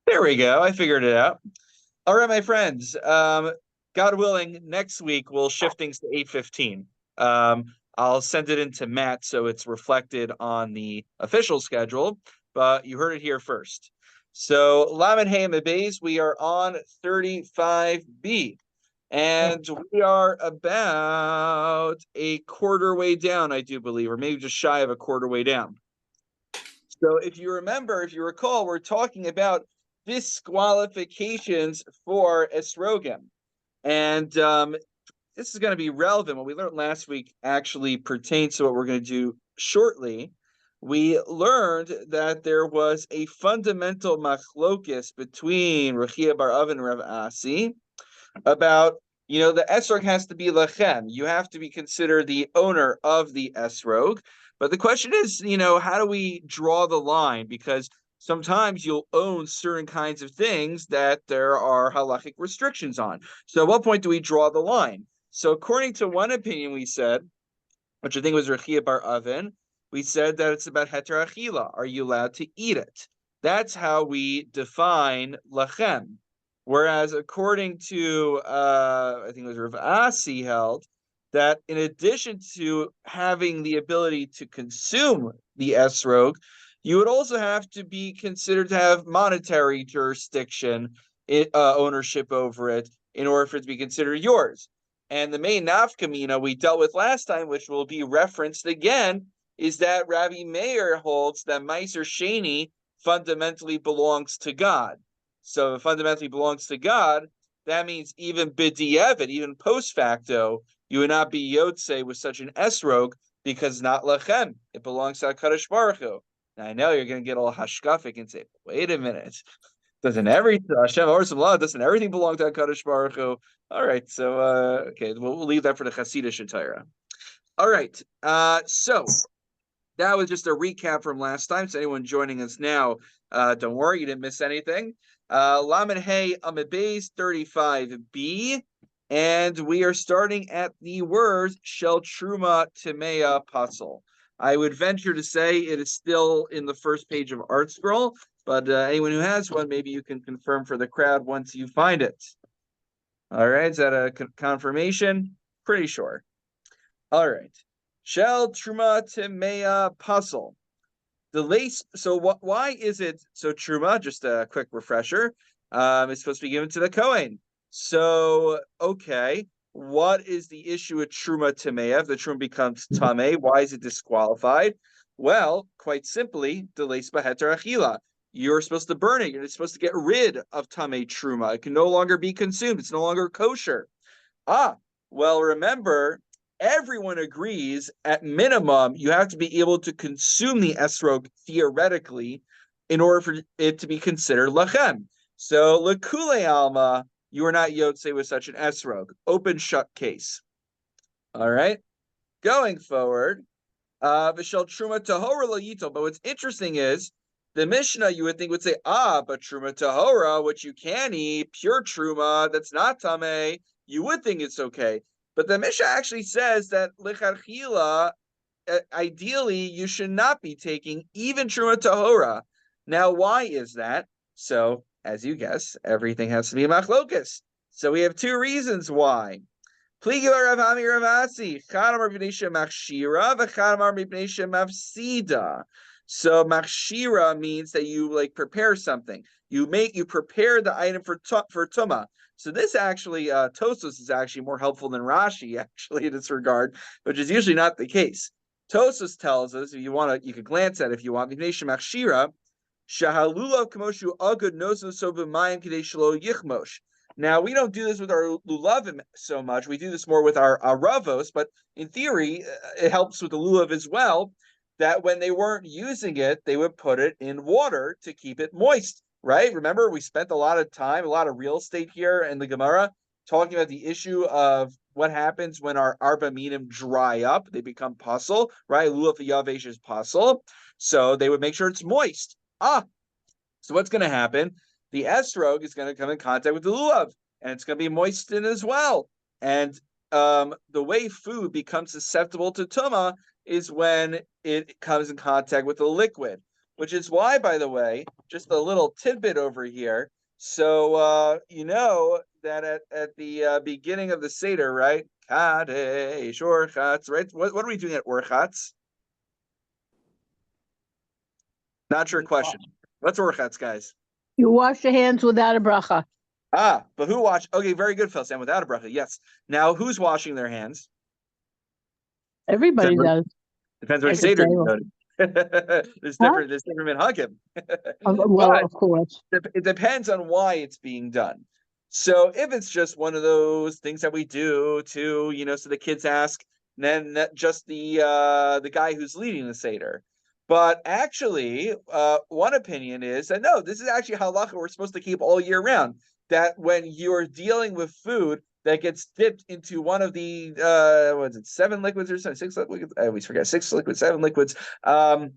There we go. I figured it out. All right, my friends. God willing, next week we'll shift things to 8:15. I'll send it in to Matt so it's reflected on the official schedule, but you heard it here first. So Lamed Hey Beis, we are on 35B. And we are about a quarter way down, I do believe, or maybe just shy of a quarter way down. So if you remember, if you recall, we're talking about disqualifications for esrogim. And this is going to be relevant. What we learned last week actually pertains to what we're going to do shortly. We learned that there was a fundamental machlokis between Rechia bar Avin and Rav Asi about, the esrog has to be lechem. You have to be considered the owner of the esrog. But the question is, how do we draw the line? Because sometimes you'll own certain kinds of things that there are halachic restrictions on. So at what point do we draw the line? So according to one opinion, we said, which I think was Rechia bar Avin, we said that it's about heter achila. Are you allowed to eat it? That's how we define lachem. Whereas according to, I think it was Rav Asi held, that in addition to having the ability to consume the esrog, you would also have to be considered to have monetary jurisdiction, ownership over it, in order for it to be considered yours. And the main nafkamina we dealt with last time, which will be referenced again, is that Rabbi Meir holds that Meiser Sheni fundamentally belongs to God. So if it fundamentally belongs to God, that means even b'di'evet, even post facto, you would not be yotze with such an esrog because not lechem. It belongs to HaKadosh Baruch Hu. Now I know you're going to get all hashkafic and say, wait a minute. Doesn't everything Hashem or some law? Doesn't everything belong to Hakadosh Baruch Hu? All right, so okay, we'll leave that for the Hasidic Torah. All right, so that was just a recap from last time. So anyone joining us now, don't worry, you didn't miss anything. Lamed Hey Amid Beis 35b, and we are starting at the words Shel Truma Timea Puzzle. I would venture to say it is still in the first page of Art Scroll, but anyone who has one, maybe you can confirm for the crowd once you find it. All right, is that a confirmation? Pretty sure. All right. Shel Truma Timea Puzzle. The lace. So why is it so Truma? Just a quick refresher. It's supposed to be given to the Kohen. So okay, what is the issue with Truma Tamea? If the Truma becomes Tame, why is it disqualified? Well, quite simply, delays Baheter Achila. You're supposed to burn it. You're supposed to get rid of Tame Truma. It can no longer be consumed. It's no longer kosher. Well, remember, everyone agrees at minimum you have to be able to consume the esrog theoretically in order for it to be considered lachem. So lekule alma, you are not yotze with such an esrog. Open shut case. All right. Going forward, v'shel truma tahora lo yito. But what's interesting is the Mishnah you would think would say, but truma tahora, which you can eat, pure truma, that's not tameh, you would think it's okay. But the Mishnah actually says that licharchila, ideally, you should not be taking even truma tahora. Now, why is that? So, as you guess, everything has to be machlokas. So we have two reasons why. Pligi Rav Ami Ravasi, Chadamar B'Nesha Machshira, v'Chadamar B'Nesha Mafsida. So Machshira means that you prepare something. You prepare the item for tuma. So this actually, Tosos is actually more helpful than Rashi, actually, in this regard, which is usually not the case. Tosos tells us, if you want to, you can glance at it if you want, B'Nesha Machshira, Shahalulav Kamoshu Agud Noso Sobamayim Kadei Shlo Yichmosh. Now, we don't do this with our lulavim so much. We do this more with our ravos, but in theory, it helps with the lulav as well, that when they weren't using it, they would put it in water to keep it moist, right? Remember, we spent a lot of time, a lot of real estate here in the Gemara, talking about the issue of what happens when our arba minim dry up. They become puzzle, right? Lulav yavesh is puzzle. So they would make sure it's moist. So what's going to happen? The esrog is going to come in contact with the lulav, and it's going to be moistened as well. And the way food becomes susceptible to tuma is when it comes in contact with the liquid. which is why, by the way, just a little tidbit over here. So you know that at the beginning of the Seder, right? Kadesh Orchatz, right? What are we doing at Orchatz? Not your question. What's Orchatz, guys? You wash your hands without a bracha. But who watch? Okay, very good, Phil Sam. Without a bracha, yes. Now, who's washing their hands? Everybody does. Depends what Seder you go to. There's different minhagim. Well, of course. It depends on why it's being done. So if it's just one of those things that we do to, so the kids ask, then just the guy who's leading the Seder. But actually, one opinion is that no, this is actually halacha we're supposed to keep all year round. That when you're dealing with food that gets dipped into one of the what is it, 7 liquids or something, 6 liquids? I always forget, 6 liquids, 7 liquids. So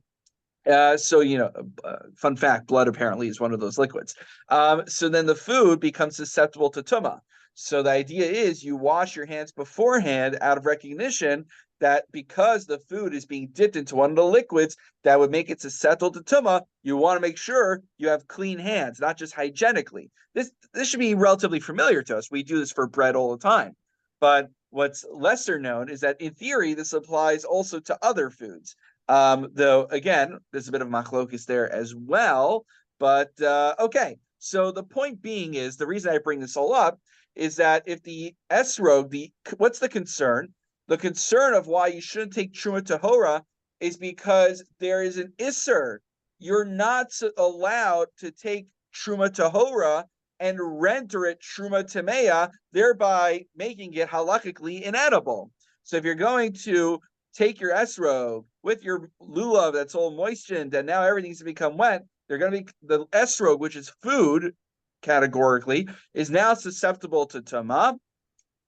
fun fact: blood apparently is one of those liquids. So then the food becomes susceptible to tumah. So the idea is you wash your hands beforehand out of recognition that because the food is being dipped into one of the liquids that would make it susceptible to tumah, you want to make sure you have clean hands, not just hygienically. This should be relatively familiar to us. We do this for bread all the time. But what's lesser known is that in theory, this applies also to other foods. Though, again, there's a bit of machlokes there as well. But okay, so the point being is, the reason I bring this all up is that if the esrog, what's the concern? The concern of why you shouldn't take truma tahora is because there is an isser. You're not allowed to take truma tahora and render it truma tameya, thereby making it halachically inedible. So if you're going to take your esrog with your lulav that's all moistened and now everything's become wet, they're going to be the esrog, which is food categorically, is now susceptible to tama,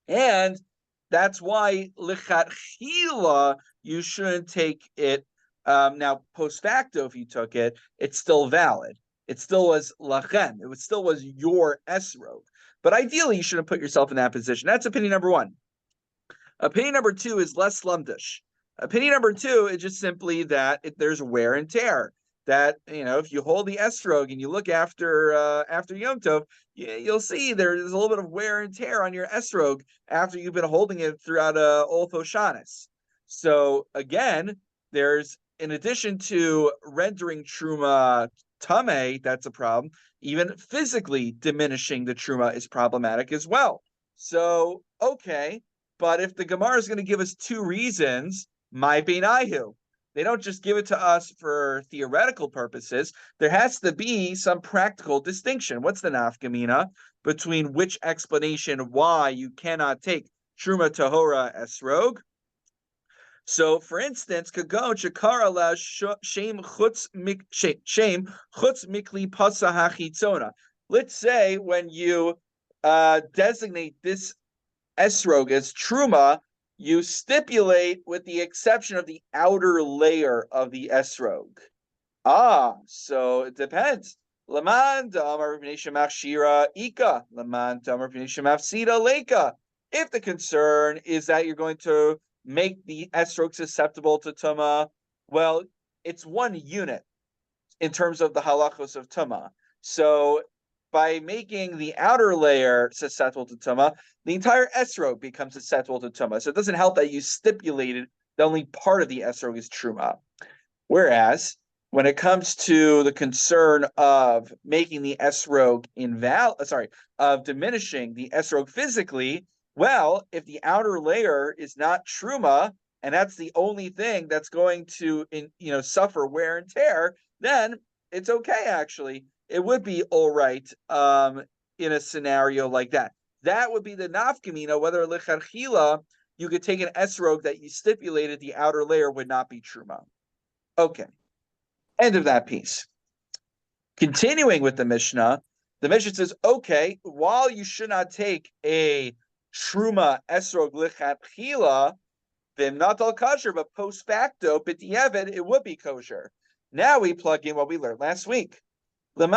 and that's why lichatchila you shouldn't take it. Now post facto, if you took it, it's still valid. It still was lachem. It still was your esrog. But ideally, you shouldn't put yourself in that position. That's opinion number one. Opinion number two is less slumdish. Opinion number two is just simply that there's wear and tear. That, if you hold the esrog and you look after Yom Tov, you'll see there's a little bit of wear and tear on your esrog after you've been holding it throughout all Hoshanas. So again, there's, in addition to rendering truma tameh, that's a problem. Even physically diminishing the truma is problematic as well. So okay, but if the Gemara is going to give us two reasons, my beinayu, they don't just give it to us for theoretical purposes. There has to be some practical distinction. What's the nafkamina between which explanation why you cannot take truma tahora esrog? So, for instance, kagon shakar allows shame chutz mikli pasa hachitzona. Let's say when you designate this esrog as truma, you stipulate with the exception of the outer layer of the esrog. So it depends. Laman damar machshira ika. Laman damar mafsida leka. If the concern is that you're going to make the esrog susceptible to tuma, well, it's one unit in terms of the halachos of tuma. So by making the outer layer susceptible to tuma, the entire esrog becomes susceptible to tuma. So it doesn't help that you stipulated that only part of the esrog is truma. Whereas when it comes to the concern of making the esrog of diminishing the esrog physically, well, if the outer layer is not truma, and that's the only thing that's going to suffer wear and tear, then it's okay, actually. It would be all right in a scenario like that. That would be the nafkamina, whether licharchila you could take an esrog that you stipulated the outer layer would not be truma. Okay, end of that piece. Continuing with the Mishnah says, okay, while you should not take a truma esrog licharchila, then not al kosher, but post facto, b'diavad, it would be kosher. Now we plug in what we learned last week. If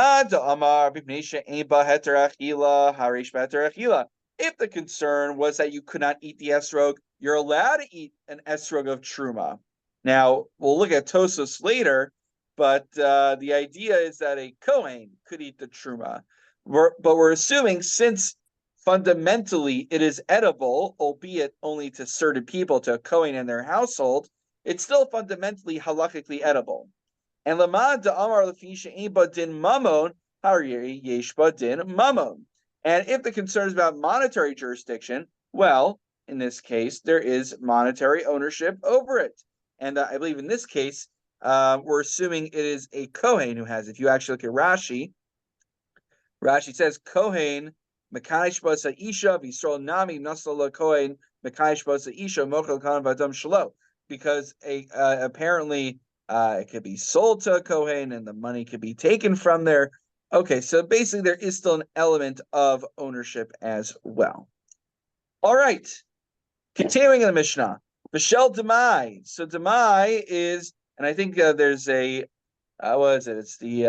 the concern was that you could not eat the esrog, you're allowed to eat an esrog of truma. Now, we'll look at Tosos later, but the idea is that a Kohen could eat the truma. But we're assuming, since fundamentally it is edible, albeit only to certain people, to a Kohen and their household, it's still fundamentally halakhically edible. And lamad da amar lefisha ain't din mamon hariri yeshba din mamon. And if the concern is about monetary jurisdiction, well, in this case, there is monetary ownership over it. And I believe in this case, we're assuming it is a Kohen who has it. If you actually look at Rashi, Rashi says Kohen mekanish basa isha v'yisrael nami nasala Kohen mekanish basa isha mochel kan v'adam shalo, because apparently it could be sold to a Kohen and the money could be taken from there. Okay, so basically there is still an element of ownership as well. All right, continuing in the Mishnah, Vishel Demai. So Demai is, and I think there's a what is it? It's the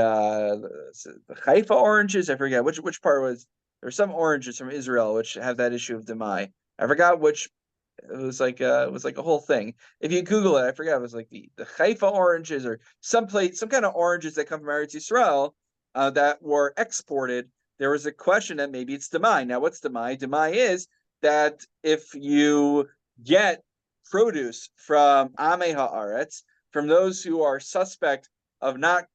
Haifa oranges. I forget which part was. There's some oranges from Israel which have that issue of demai. I forgot which. It was like a whole thing. If you Google it, I forgot. It was like the Haifa oranges or some kind of oranges that come from Eretz Yisrael that were exported. There was a question that maybe it's demai. Now, what's demai? Demai is that if you get produce from Amei Haaretz, from those who are suspect of not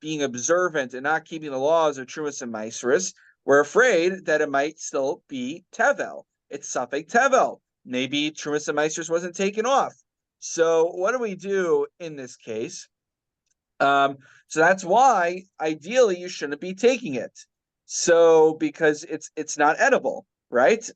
being observant and not keeping the laws of Trumas and Maasros, we're afraid that it might still be Tevel. It's Safek Tevel. Maybe Trumas and Maasros wasn't taken off. So what do we do in this case? So that's why ideally you shouldn't be taking it. So because it's not edible, right?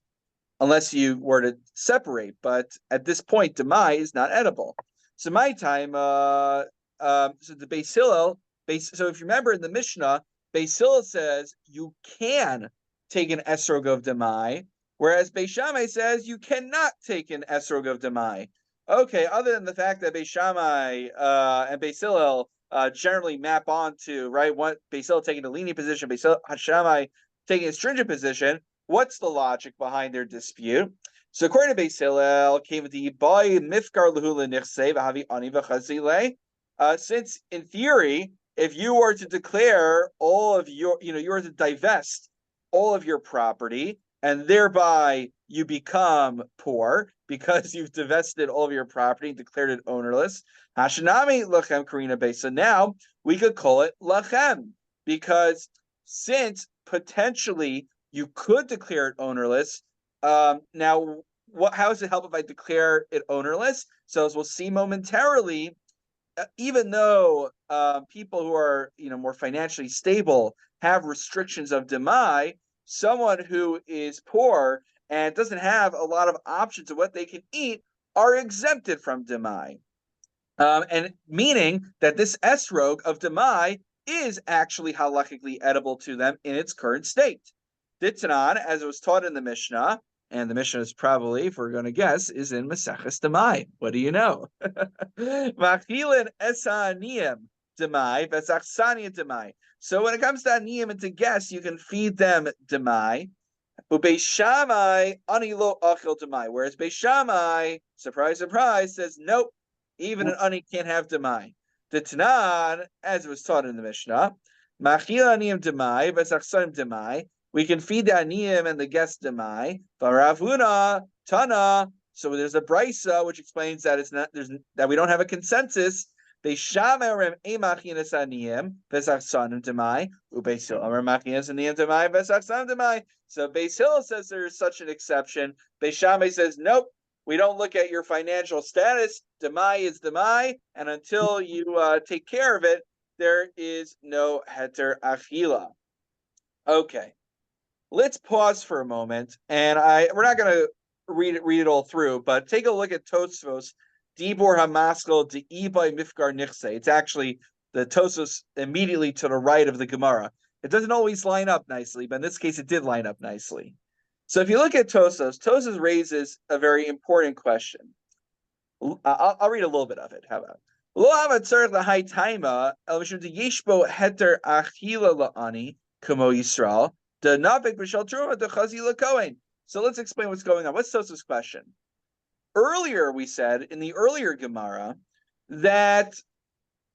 Unless you were to separate. But at this point, demai is not edible. So my time, so the Beis Hillel, so if you remember in the Mishnah, Beis Hillel says you can take an esrog of demai, whereas Beis Shammai says you cannot take an esrog of demai. Okay, other than the fact that Beis Shammai and Beis Hillel generally map onto, right, what Beis Hillel taking a lenient position, Beis Shammai taking a stringent position, what's the logic behind their dispute? So according to Beis Hillel, came the boy mifkar lehula nichse v'havi ani v'chazile. Since in theory, if you were to declare all of your, you were to divest all of your property, and thereby you become poor because you've divested all of your property and declared it ownerless. Hashanami lachem karina beis. So now we could call it lachem, because since potentially you could declare it ownerless. Now, how does it help if I declare it ownerless? So as we'll see momentarily, even though people who are more financially stable have restrictions of demai, someone who is poor and doesn't have a lot of options of what they can eat are exempted from demai, and meaning that this esrog of demai is actually halachically edible to them in its current state. Dittanan, as it was taught in the Mishnah, and the Mishnah is probably, if we're going to guess, is in Maseches Demai. What do you know? Machilin esaniyim demai v'sachsaniyim demai. So when it comes to aniyim and to guess, you can feed them demai. Ubeis Shammai ani lo achil demai. Whereas Beis Shammai, surprise, surprise, says nope, even an ani can't have demai. The Tanan, as it was taught in the Mishnah, machil aniyim demai v'sachsanim demai. We can feed the aniyim and the guest demai. Varavuna tana. So there's a brisa which explains that it's not that we don't have a consensus. Beis Shammai rem emachinas aniyim v'sachsanim demai. Ubeis Hillel rem machinas aniyim demai v'sachsanim demai. So Beis Hillel says there is such an exception. Beis Shammai says nope. We don't look at your financial status. Demai is demai, and until you take care of it, there is no heter achila. Okay. Let's pause for a moment, and we're not going to read it all through, but take a look at Tosfos Dibor Hamaskal De'ibai Mifkar Nichse. It's actually the Tosfos immediately to the right of the Gemara. It doesn't always line up nicely, but in this case, it did line up nicely. So if you look at Tosfos raises a very important question. I'll read a little bit of it. How about Lo havatzarich lahai taima el mishum deyeshbo heter achila la'ani kamo Yisrael. So let's explain what's going on. What's Tosfos' question? Earlier, we said in the earlier Gemara that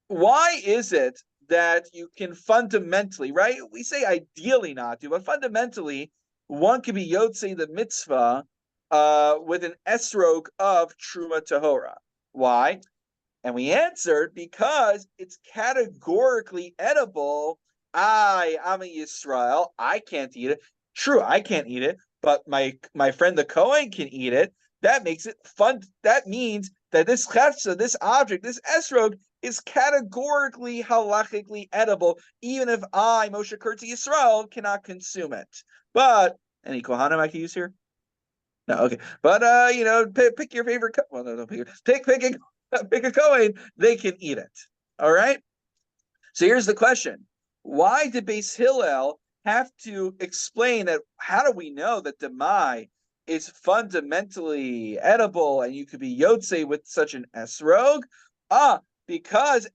why is it that you can fundamentally, right? We say ideally not to, but fundamentally, one can be Yotzei the mitzvah with an esrog of Truma Tahora. Why? And we answered because it's categorically edible. I'm a Yisrael. I can't eat it. True, I can't eat it, but my friend the Kohen can eat it. That makes it fun. That means that this chefza, this object, this esrog, is categorically halachically edible, even if I, Moshe Kurtzi Yisrael, cannot consume it. But any kohanim I can use here? No, okay. But pick your favorite. Well, no, pick a Kohen. They can eat it. All right. So here's the question: why did Beis Hillel have to explain that? How do we know that demai is fundamentally edible and you could be yotze with such an esrog? Because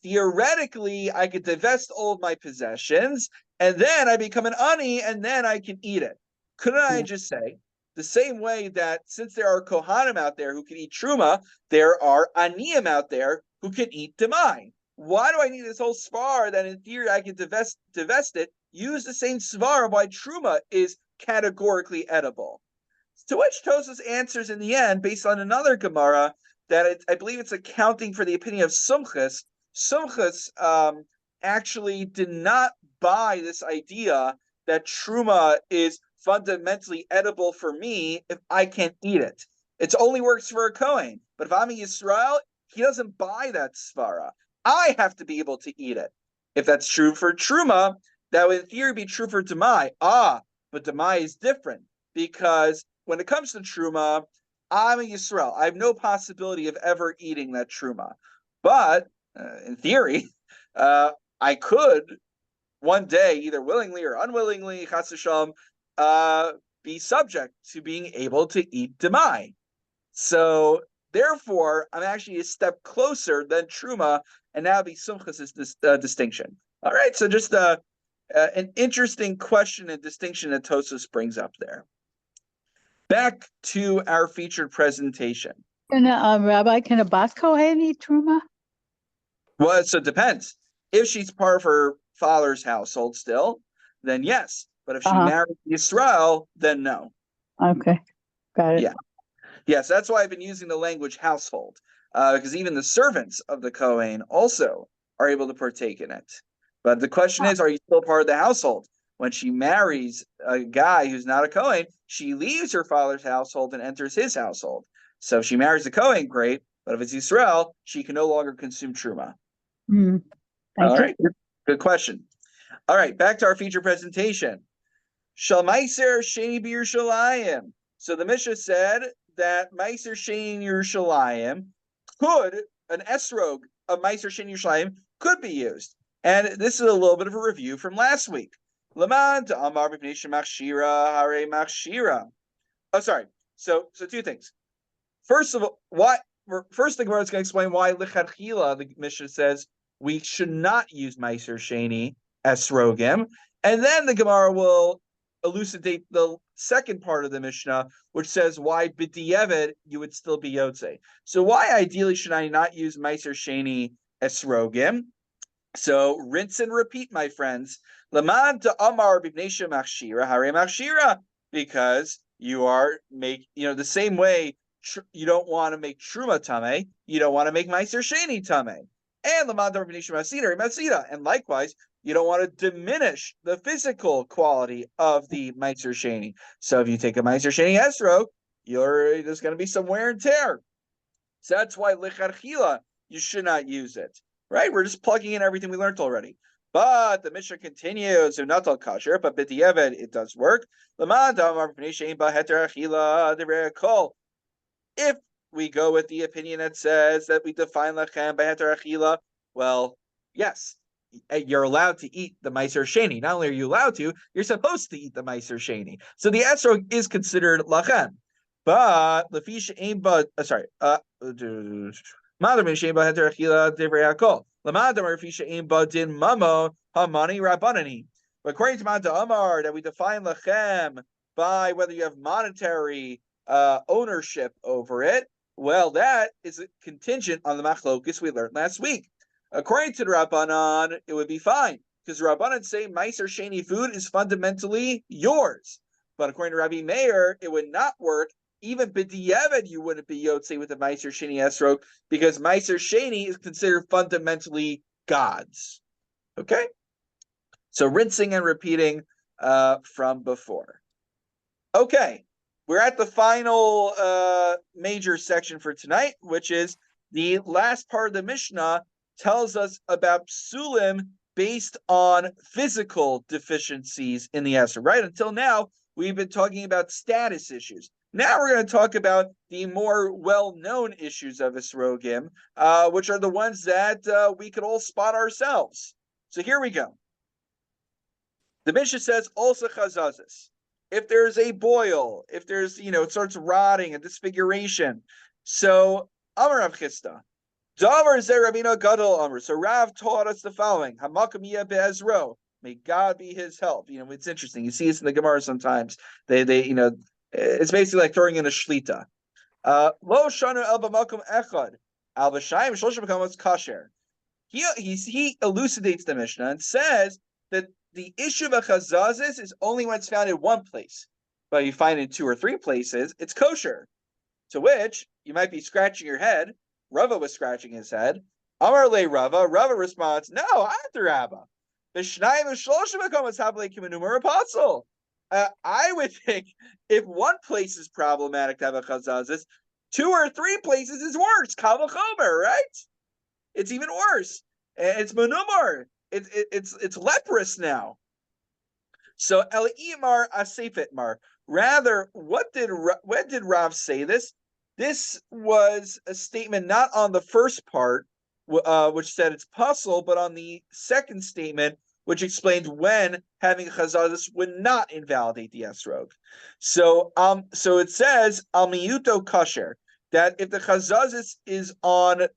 theoretically I could divest all of my possessions and then I become an ani and then I can eat it. Couldn't I just say the same way that since there are kohanim out there who can eat truma, there are aniyim out there who can eat demai? Why do I need this whole svar that in theory I can divest it? Use the same svar of why truma is categorically edible. To which Tosfos answers in the end, based on another Gemara, that I believe it's accounting for the opinion of Sumchus. Sumchus actually did not buy this idea that truma is fundamentally edible for me if I can't eat it. It only works for a Kohen. But if I'm a Yisrael, he doesn't buy that svara. I have to be able to eat it. If that's true for truma, that would in theory be true for demai. But demai is different because when it comes to truma, I'm a Yisrael. I have no possibility of ever eating that truma. But in theory, I could one day, either willingly or unwillingly, chas v'shalom, be subject to being able to eat demai. So therefore, I'm actually a step closer than truma, and now be sumchus is this distinction. All right, so just an interesting question and distinction that Tosfos brings up there. Back to our featured presentation. And Rabbi, can a bas kohen eat truma? Well, so it depends. If she's part of her father's household still, then yes. But if she married Yisrael, then no. Okay, got it. Yeah. Yes, that's why I've been using the language household, because even the servants of the Kohen also are able to partake in it. But the question is, are you still part of the household? When she marries a guy who's not a Kohen, she leaves her father's household and enters his household. So if she marries a Kohen, great. But if it's Yisrael, she can no longer consume truma. All right, good question. All right, back to our feature presentation. Shal Meiser Sheni B'Yerushalayim. So the Mishnah said that Meiser Sheni Yerushalayim an esrog of Meiser Sheni Yerushalayim could be used. And this is a little bit of a review from last week. Laman to Amar B'Pnei Machshira Hare Machshira. Oh, sorry. So two things. First of all, First, the Gemara is going to explain why Lichatchila, the Mishnah says, we should not use Meiser Sheni esrogim, and then the Gemara will elucidate the second part of the Mishnah, which says why b'diavad you would still be yotze. So why ideally should I not use Meiser Sheni esrogim? So rinse and repeat, my friends. Laman to Amar b'Pnei Machshira Hare Machshira, because you are the same way. You don't want to make truma tameh. You don't want to make Meiser Sheni tameh. And Laman to B'nei Masida, and likewise, you don't want to diminish the physical quality of the Meiser Sheni. So if you take a Meiser Sheni esrog, there's going to be some wear and tear. So that's why licharchila you should not use it. Right? We're just plugging in everything we learned already. But the Mishnah continues, not all kosher, but b'diavad it does work. If we go with the opinion that says that we define lachem by heter achila, well, yes, you're allowed to eat the Meiser Sheni. Not only are you allowed to, you're supposed to eat the Meiser Sheni. So the esrog is considered lachem. But lefisha aim but Madam Mishem ba heter achila divrei hakol. Lamadam lefisha aim ba din mamo hamani rabbanani. But according to Manda Amar, that we define lachem by whether you have monetary ownership over it, well, that is contingent on the machlokes we learned last week. According to the Rabbanan, it would be fine because the Rabbanan say Meiser Sheni food is fundamentally yours. But according to Rabbi Meir, it would not work. Even b'diavad, you wouldn't be Yotze with the Meiser Sheni esrog because Meiser Sheni is considered fundamentally God's. Okay? So rinsing and repeating from before. Okay, we're at the final major section for tonight, which is the last part of the Mishnah tells us about psulim based on physical deficiencies in the Esrog. Right until now, we've been talking about status issues. Now we're going to talk about the more well-known issues of Esrogim, which are the ones that we could all spot ourselves. So here we go. The Mishnah says, also chazazis. If there's a boil, if there's, it starts rotting, a disfiguration. So, Amar Rav Chisda, Davar Zeh Rabbeinu Gadol Amar. So Rav taught us the following: Hamakam Yeh Be'ezro. May God be his help. It's interesting. You see this in the Gemara sometimes. They, it's basically like throwing in a shlita. Lo shanu el b'makom echad al b'shayim shloshim b'kamos kasher. He elucidates the Mishnah and says that the issue of a chazazis is only when it's found in one place. But you find it in 2 or 3 places, it's kosher. To which you might be scratching your head. Rava was scratching his head. Amar le Rava. Rava responds, no, I'm the Rabba. I would think if one place is problematic to have a chazazis, 2 or 3 places is worse. Kal v'chomer, right? It's even worse. It's menumar. It's leprous now. So el imar asefet mar. Rather, when did Rav say this? This was a statement not on the first part, which said it's puzzle, but on the second statement, which explains when having a chazazis would not invalidate the esrog. So it says al miyuto kasher, that if the chazazis is on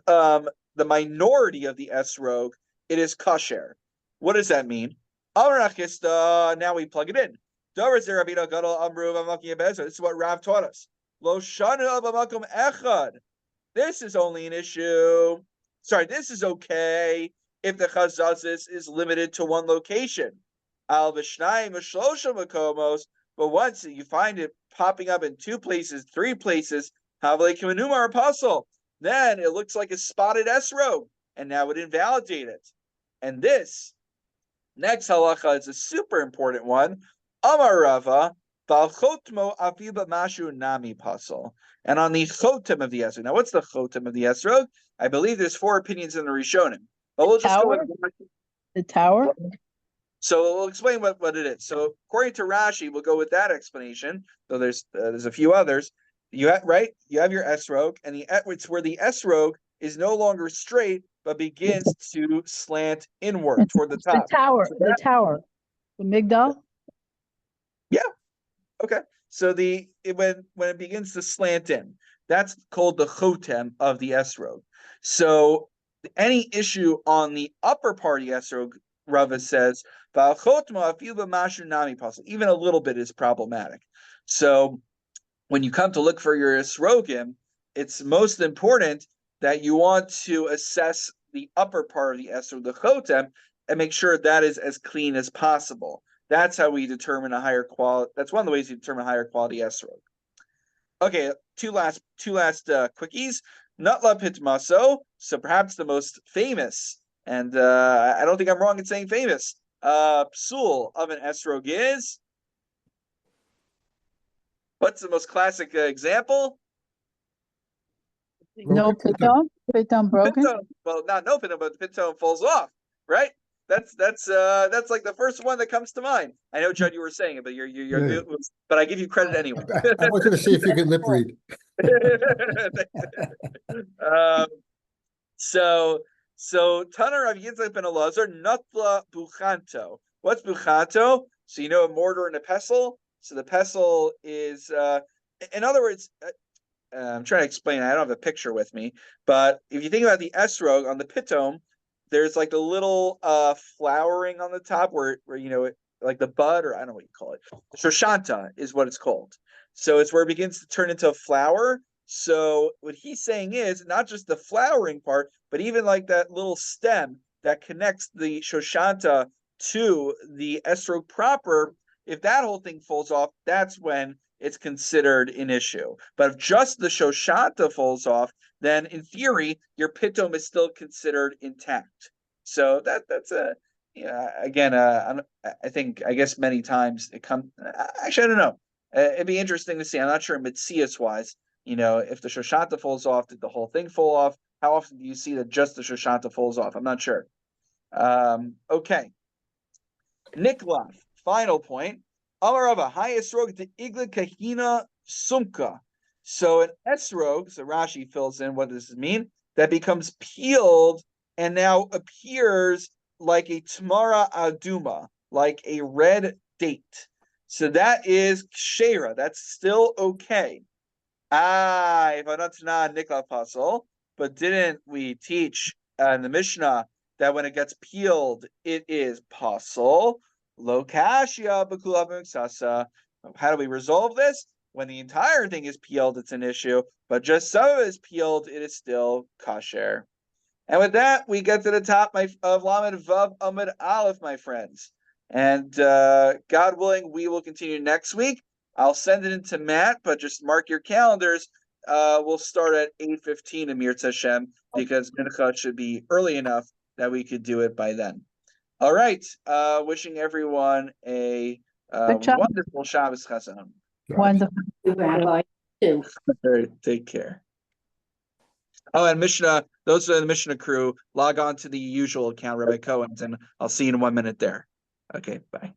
the minority of the esrog, it is kasher. What does that mean? Now we plug it in. This is what Rav taught us. This is only an issue. This is okay if the chazazis is limited to one location. But once you find it popping up in 2 places, 3 places, then it looks like a spotted esrog, and that would invalidate it. And this next halacha is a super important one. Amar Rava, Balchotmo afiba mashu nami pasal. And on the chotem of the esrog. Now, what's the chotem of the esrog? I believe there's 4 opinions in the Rishonim. But we'll just go with the tower. So we'll explain what it is. So according to Rashi, we'll go with that explanation. So there's a few others. You have your esrog, and it's where the esrog is no longer straight, but begins to slant inward toward the top. The tower. The migdal? Yeah. Okay. So when it begins to slant in, that's called the chotem of the esrog. So any issue on the upper part of the esrog, Rava says, even a little bit is problematic. So when you come to look for your esrogim, it's most important that you want to assess the upper part of the esrog, the chotem, and make sure that is as clean as possible. That's how we determine a higher quality. That's one of the ways you determine a higher quality esrog. Okay, two last quickies. Nutla pitmaso. So perhaps the most famous, and I don't think I'm wrong in saying famous, psul of an esrog is. What's the most classic example? No piton broken. Piton, well, not no piton, but the piton falls off, right? That's like the first one that comes to mind. I know, Judd, you were saying it, but you're good, but I give you credit anyway. I wanted to see if you could lip read. So Tana Rav Yitzchak ben Elazar Nutla Buchanto. What's Buchanto? So a mortar and a pestle. So the pestle is, in other words, I'm trying to explain. I don't have a picture with me, but if you think about the esrog on the pitom, there's like a little flowering on the top where like the bud, or I don't know what you call it. Shoshanta is what it's called. So it's where it begins to turn into a flower. So what he's saying is not just the flowering part, but even like that little stem that connects the shoshanta to the estrog proper. If that whole thing falls off, that's when it's considered an issue. But if just the shoshanta falls off, then in theory, your pitom is still considered intact. So that's a again, I guess many times it comes. Actually, I don't know. It'd be interesting to see. I'm not sure Mitzias wise. If the shoshanta falls off, did the whole thing fall off? How often do you see that just the shoshanta falls off? I'm not sure. Okay. Niklav, final point. Amarava, high esrog to igla kahina sumka. So an esrog, so Rashi fills in what does this mean? That becomes peeled and now appears like a tmara aduma, like a red date. So that is kshera. That's still okay. If I'm not Niklav Puzzle, but didn't we teach in the Mishnah that when it gets peeled, it is pasul? Lokashia b'kulav miksasa. How do we resolve this? When the entire thing is peeled, it's an issue, but just some of it is peeled, it is still kasher. And with that, we get to the top of Lamed Vav Amud Aleph, my friends. And God willing, we will continue next week. I'll send it into Matt, but just mark your calendars. We'll start at 8:15 in Mirz Hashem, because Mincha should be early enough that we could do it by then. All right. Wishing everyone a wonderful Shabbos Chazon. Wonderful. Rabbi, too. All right, take care. Oh, and Mishnah, those are the Mishnah crew. Log on to the usual account, Rabbi Cohen's, and I'll see you in 1 minute there. Okay, bye.